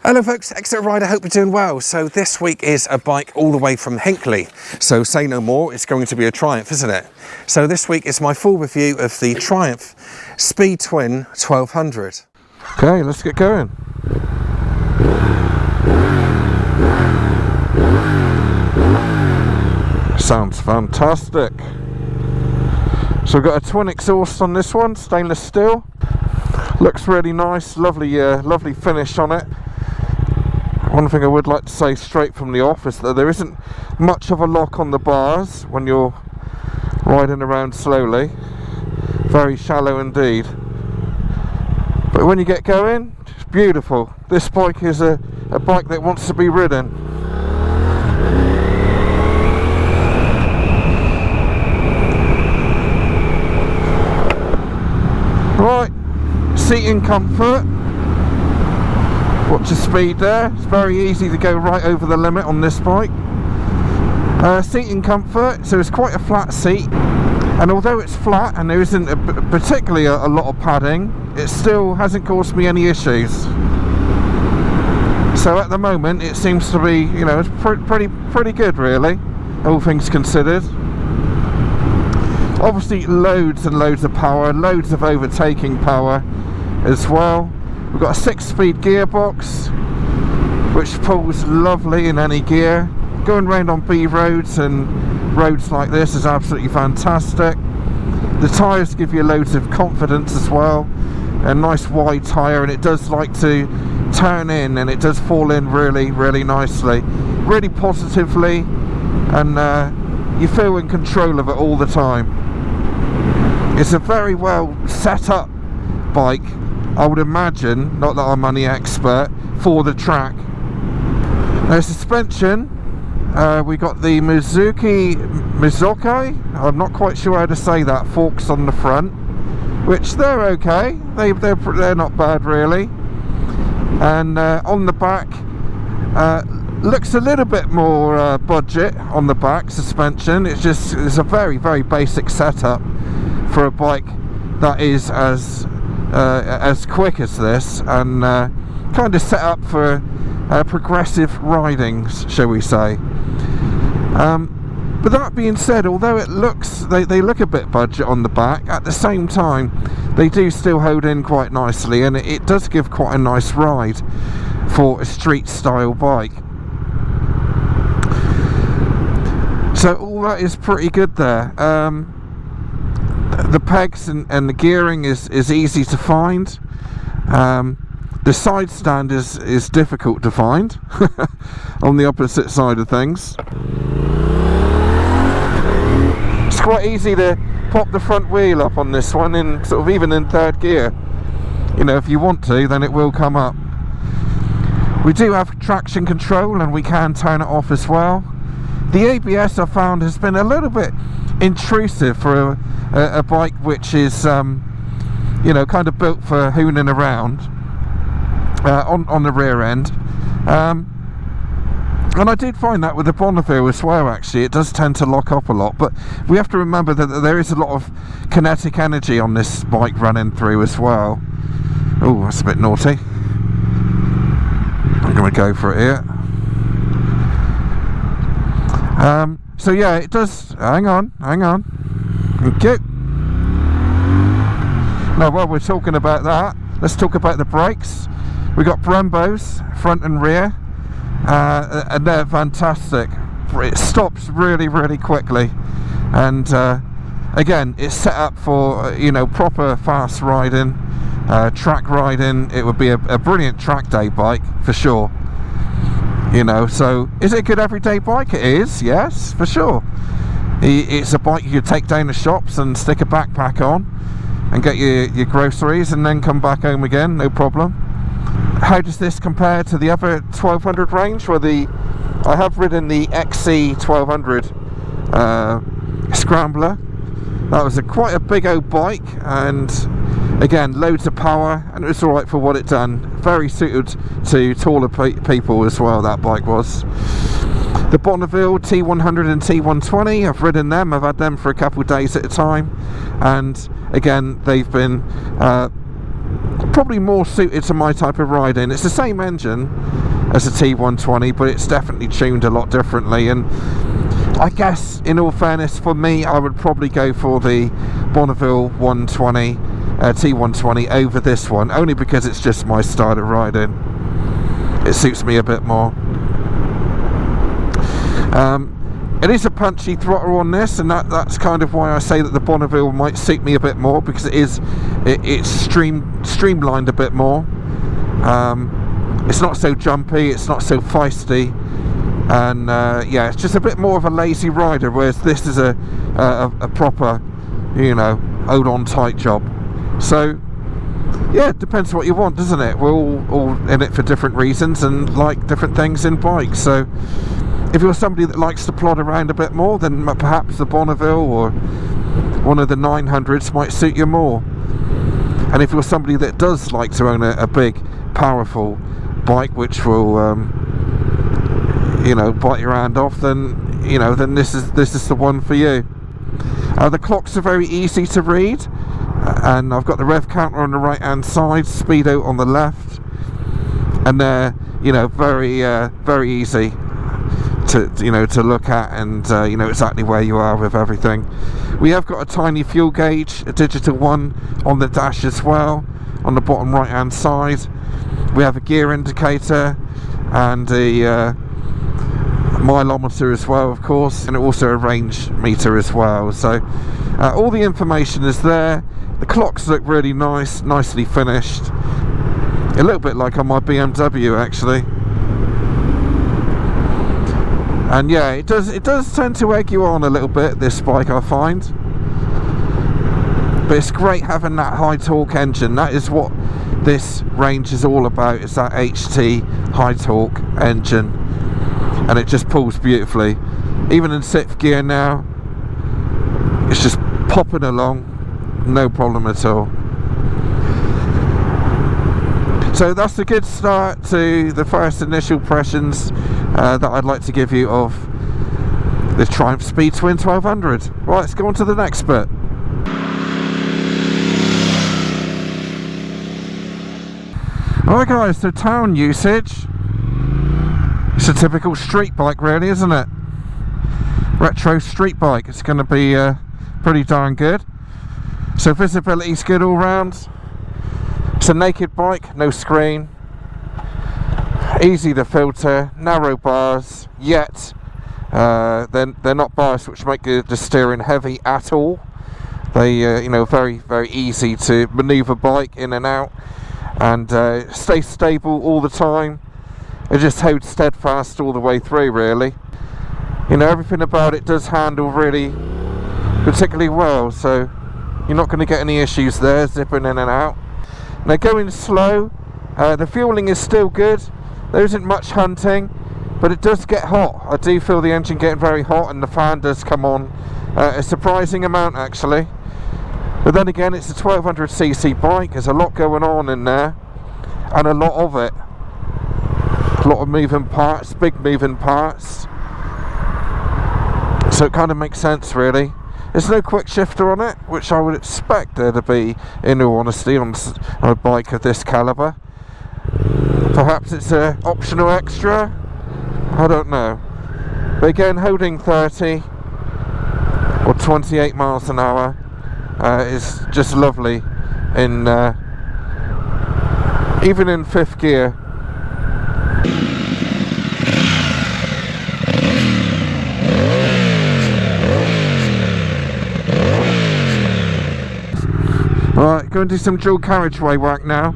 Hello folks, Exeter Rider, hope you're doing well. So this week is a bike all the way from Hinckley. So say no more, it's going to be a Triumph, isn't it? So this week is my full review of the Triumph Speed Twin 1200. Okay, let's get going. Sounds fantastic. So we've got a twin exhaust on this one, stainless steel. Looks really nice, lovely finish on it. One thing I would like to say straight from the off is that there isn't much of a lock on the bars when you're riding around slowly. Very shallow indeed. But when you get going, it's beautiful. This bike is a bike that wants to be ridden. Right, seating comfort. Watch the speed there. It's very easy to go right over the limit on this bike. Seating comfort, so it's quite a flat seat, and although it's flat and there isn't particularly a lot of padding, it still hasn't caused me any issues. So at the moment it seems to be, you know, it's pretty good really, all things considered. Obviously loads and loads of power, loads of overtaking power as well. We've got a 6-speed gearbox which pulls lovely in any gear. Going around on B roads and roads like this is absolutely fantastic. The tyres give you loads of confidence as well. A nice wide tyre, and it does like to turn in, and it does fall in really nicely, really positively, and you feel in control of it all the time. It's a very well set up bike, I would imagine, not that I'm any expert, for the track. Now suspension, we got the Mizuki, I'm not quite sure how to say that, forks on the front, which they're okay, they're not bad really. And on the back, looks a little bit more budget on the back suspension. It's a very basic setup for a bike that is as quick as this, and kind of set up for progressive ridings, shall we say. But that being said, although it looks, they look a bit budget on the back, at the same time they do still hold in quite nicely, and it does give quite a nice ride for a street style bike. So all that is pretty good there. The pegs and the gearing is easy to find. The side stand is difficult to find on the opposite side of things. It's quite easy to pop the front wheel up on this one, in sort of even in third gear. You know, if you want to, then it will come up. We do have traction control, and we can turn it off as well. The ABS, I found, has been a little bit intrusive for a bike which is you know, kind of built for hooning around on the rear end, and I did find that with the Bonneville as well. Actually, it does tend to lock up a lot, but we have to remember that there is a lot of kinetic energy on this bike running through as well. Oh, that's a bit naughty. I'm going to go for it here. So yeah, it does. Hang on. Thank you. Now, while we're talking about that, let's talk about the brakes. We got Brembos front and rear, and they're fantastic. It stops really quickly, and again, it's set up for, you know, proper fast riding, track riding. It would be a brilliant track day bike for sure. You know, so is it a good everyday bike? It is, yes, for sure. It's a bike you could take down the shops and stick a backpack on and get your groceries and then come back home again, no problem. How does this compare to the other 1200 range? Well, I have ridden the XC 1200 Scrambler. That was quite a big old bike, and again, loads of power, and it was alright for what it done. Very suited to taller people as well, that bike was. The Bonneville T100 and T120, I've ridden them, I've had them for a couple of days at a time, and again, they've been probably more suited to my type of riding. It's the same engine as the T120, but it's definitely tuned a lot differently, and I guess in all fairness for me I would probably go for the Bonneville 120 T120 over this one, only because it's just my style of riding. It suits me a bit more. It is a punchy throttle on this, and that's kind of why I say that the Bonneville might suit me a bit more, because it's streamlined a bit more. It's not so jumpy, it's not so feisty, and yeah, it's just a bit more of a lazy rider, whereas this is a proper, you know, hold on tight job. So yeah, it depends what you want, doesn't it? We're all in it for different reasons and like different things in bikes. So if you're somebody that likes to plod around a bit more, then perhaps the Bonneville or one of the 900s might suit you more. And if you're somebody that does like to own a big, powerful bike which will, you know, bite your hand off, then you know, then this is the one for you. The clocks are very easy to read, and I've got the rev counter on the right hand side, speedo on the left, and they're, you know, very easy to, you know, to look at, and you know exactly where you are with everything. We have got a tiny fuel gauge, a digital one on the dash as well, on the bottom right hand side. We have a gear indicator and a mileometer as well, of course, and also a range meter as well. So all the information is there. The clocks look really nice, nicely finished, a little bit like on my BMW actually. And yeah, it does tend to egg you on a little bit, this bike, I find. But it's great having that high torque engine. That is what this range is all about, is that HT high torque engine. And it just pulls beautifully. Even in 6th gear now, it's just popping along, no problem at all. So that's a good start to the first initial impressions that I'd like to give you of the Triumph Speed Twin 1200. Right, let's go on to the next bit. Alright guys, so town usage. It's a typical street bike really, isn't it? Retro street bike. It's going to be pretty darn good. So visibility's good all round. It's a naked bike, no screen, easy to filter, narrow bars, yet they're not bars which make the steering heavy at all. They you know, very easy to manoeuvre bike in and out, and stay stable all the time. It just holds steadfast all the way through really. You know, everything about it does handle really particularly well, so you're not going to get any issues there, zipping in and out. Now going slow, the fueling is still good, there isn't much hunting, but it does get hot. I do feel the engine getting very hot, and the fan does come on a surprising amount actually. But then again, it's a 1200cc bike, there's a lot going on in there, and a lot of it. A lot of moving parts, big moving parts. So it kind of makes sense really. There's no quick shifter on it, which I would expect there to be, in all honesty, on a bike of this calibre. Perhaps it's an optional extra, I don't know. But again, holding 30 or 28 miles an hour is just lovely in even in 5th gear. Right, go and do some dual carriageway work now.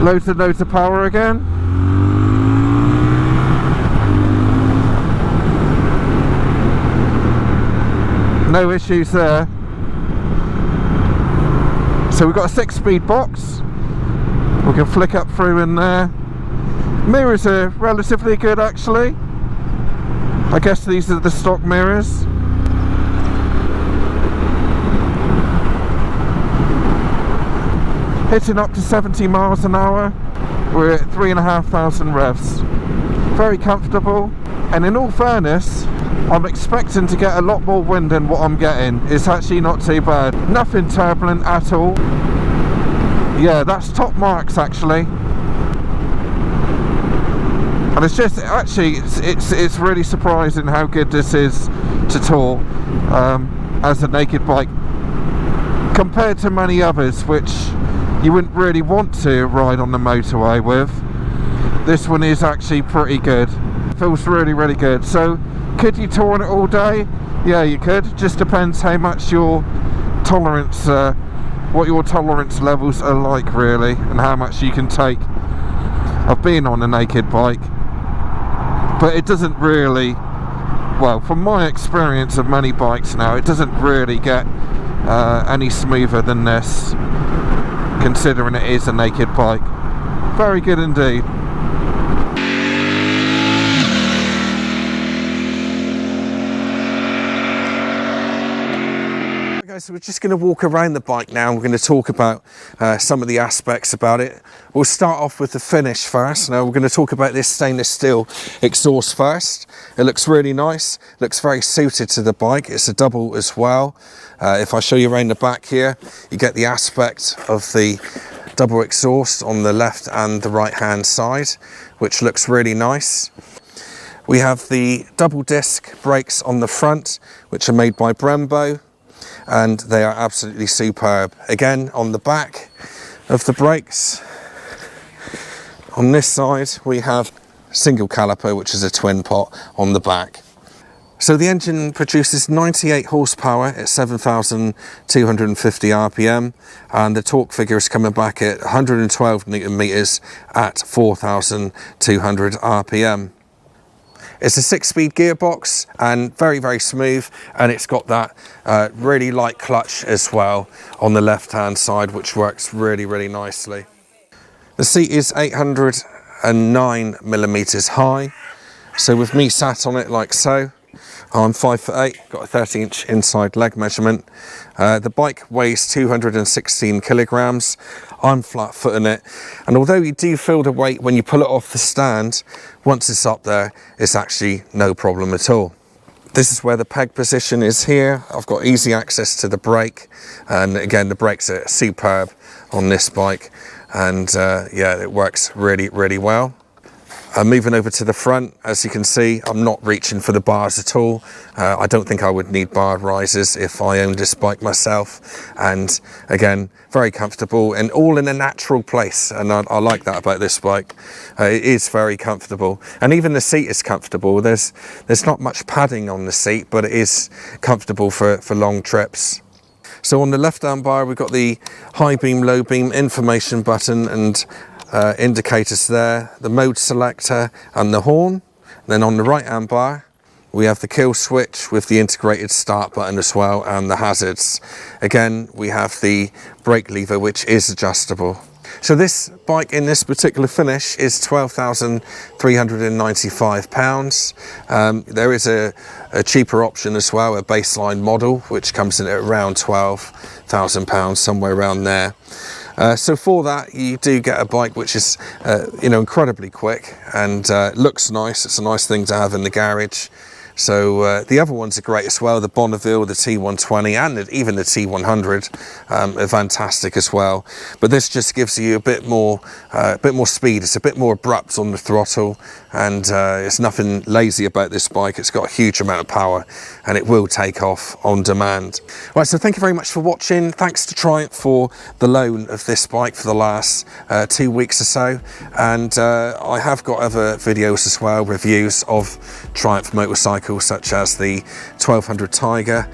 Loads of power again. No issues there. So we've got a 6-speed box. We can flick up through in there. Mirrors are relatively good actually. I guess these are the stock mirrors. Hitting up to 70 miles an hour. We're at 3,500 revs. Very comfortable, and in all fairness, I'm expecting to get a lot more wind than what I'm getting. It's actually not too bad. Nothing turbulent at all. Yeah, that's top marks actually. And it's just, actually, it's really surprising how good this is to tour as a naked bike, compared to many others which you wouldn't really want to ride on the motorway with. This one is actually pretty good. It feels really, really good. So, could you tour on it all day? Yeah, you could. Just depends how much your tolerance, what your tolerance levels are like, really, and how much you can take of being on a naked bike. But it doesn't really, well, from my experience of many bikes now, it doesn't really get any smoother than this, considering it is a naked bike. Very good indeed. So we're just going to walk around the bike now. We're going to talk about some of the aspects about it. We'll start off with the finish first. Now we're going to talk about this stainless steel exhaust first. It looks really nice, looks very suited to the bike. It's a double as well. If I show you around the back here, you get the aspect of the double exhaust on the left and the right hand side, which looks really nice. We have the double disc brakes on the front, which are made by Brembo, and they are absolutely superb. Again, on the back of the brakes, on this side we have single caliper, which is a twin pot on the back. So the engine produces 98 horsepower at 7,250 RPM, and the torque figure is coming back at 112 Newton meters at 4,200 RPM. It's a 6-speed gearbox and very, very smooth, and it's got that really light clutch as well on the left-hand side, which works really, really nicely. The seat is 809 millimeters high, so with me sat on it like so, I'm 5'8", got a 30-inch inside leg measurement. The bike weighs 216 kilograms. I'm flat-footing it, and although you do feel the weight when you pull it off the stand, once it's up there, it's actually no problem at all. This is where the peg position is here. I've got easy access to the brake, and again, the brakes are superb on this bike, and yeah, it works really, really well. Moving over to the front, as you can see, I'm not reaching for the bars at all. I don't think I would need bar risers if I owned this bike myself. And again, very comfortable and all in a natural place. And I like that about this bike. It is very comfortable. And even the seat is comfortable. There's not much padding on the seat, but it is comfortable for long trips. So on the left-hand bar, we've got the high beam, low beam information button and indicators there, the mode selector and the horn. Then on the right hand bar we have the kill switch with the integrated start button as well, and the hazards. Again, we have the brake lever, which is adjustable. So this bike in this particular finish is £12,395. There is a cheaper option as well, a baseline model, which comes in at around £12,000, somewhere around there. So for that, you do get a bike which is, you know, incredibly quick and looks nice. It's a nice thing to have in the garage. So the other ones are great as well. The Bonneville, the T120, and even the T100 are fantastic as well. But this just gives you a bit more speed. It's a bit more abrupt on the throttle, and it's nothing lazy about this bike. It's got a huge amount of power, and it will take off on demand. Right, so thank you very much for watching. Thanks to Triumph for the loan of this bike for the last 2 weeks or so. And I have got other videos as well, reviews of Triumph motorcycles, such as the 1200 Tiger,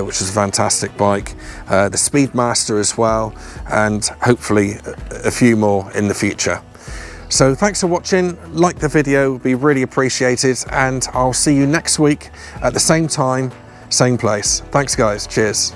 which is a fantastic bike, the Speedmaster as well, and hopefully a few more in the future. So thanks for watching. Like the video, would be really appreciated, and I'll see you next week at the same time, same place. Thanks guys, cheers.